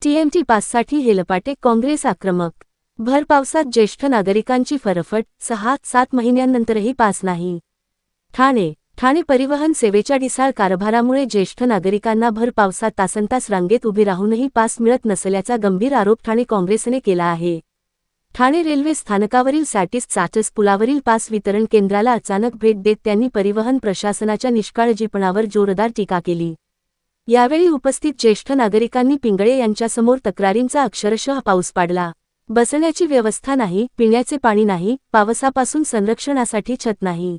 TMT पाससाठी हेलपाटे, Congress आक्रमक. भर पावसात ज्येष्ठ नागरिकांची फरफट, 6-7 महिन्यांनंतरही पास नाही. ठाणे परिवहन सेवेच्या ढिसाळ कारभारामुळे ज्येष्ठ नागरिकांना भर पावसात तासनतास रांगेत उभे राहूनही पास मिळत नसल्याचा गंभीर आरोप ठाणे काँग्रेसने केला आहे. ठाणे रेल्वे स्थानकावरील सॅटिस पुलावरील पास वितरण केंद्राला अचानक भेट देत त्यांनी परिवहन प्रशासनाच्या निष्काळजीपणावर जोरदार टीका केली. यावेळी उपस्थित ज्येष्ठ नागरिकांनी पिंगळे यांच्यासमोर तक्रारींचा अक्षरशः पाऊस पाडला. बसण्याची व्यवस्था नाही, पिण्याचे पाणी नाही, पावसापासून संरक्षणासाठी छत नाही.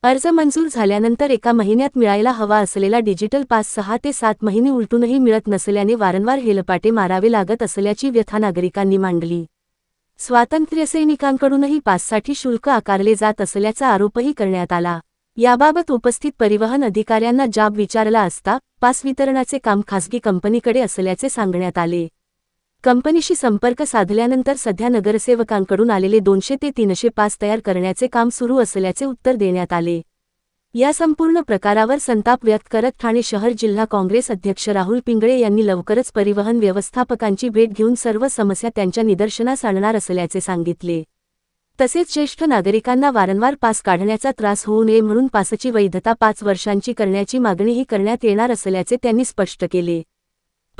अर्ज मंजूर झाल्यानंतर 1 महिन्यात मिळायला हवा असलेला डिजिटल पास 6 ते 7 महिने उलटूनही मिळत नसल्याने वारंवार हेलपाटे मारावे लागत असल्याची व्यथा नागरिकांनी मांडली. स्वातंत्र्यसैनिकांकडूनही पाससाठी शुल्क आकारले जात असल्याचा आरोपही करण्यात आला. याबाबत उपस्थित परिवहन अधिकाऱ्यांना जाब विचारला असता पास वितरणाचे काम खासगी कंपनीकडे असल्याचे सांगण्यात आले. कंपनीशी संपर्क साधल्यानंतर सध्या नगरसेवकांकडून आलेले 200 ते 300 पास तयार करण्याचे काम सुरू असल्याचे उत्तर देण्यात आले. या संपूर्ण प्रकारावर संताप व्यक्त करत ठाणे शहर जिल्हा काँग्रेस अध्यक्ष राहुल पिंगळे यांनी लवकरच परिवहन व्यवस्थापकांची भेट घेऊन सर्व समस्या त्यांच्या निदर्शनास आणणार असल्याचे सांगितले. तसेच ज्येष्ठ नागरिकांना वारंवार पास काढण्याचा त्रास होऊ नये म्हणून पासची वैधता 5 वर्षांची करण्याची मागणीही करण्यात येणार असल्याचे त्यांनी स्पष्ट केले.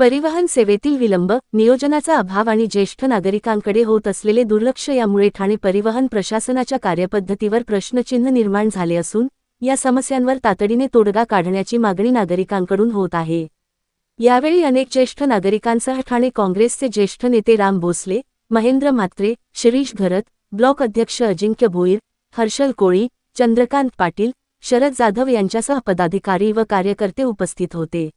परिवहन सेवेतील विलंब, नियोजनाचा अभाव आणि ज्येष्ठ नागरिकांकडे होत असलेले दुर्लक्ष यामुळे ठाणे परिवहन प्रशासनाच्या कार्यपद्धतीवर प्रश्नचिन्ह निर्माण झाले असून या समस्यांवर तातडीने तोडगा काढण्याची मागणी नागरिकांकडून होत आहे. यावेळी अनेक ज्येष्ठ नागरिकांसह ठाणे काँग्रेसचे ज्येष्ठ नेते राम भोसले, महेंद्र म्हात्रे, शिरीष घरत, ब्लॉक अध्यक्ष अजिंक्य भोईर, हर्षल कोळी, चंद्रकांत पाटील, शरद जाधव यांच्यासह पदाधिकारी व कार्यकर्ते उपस्थित होते.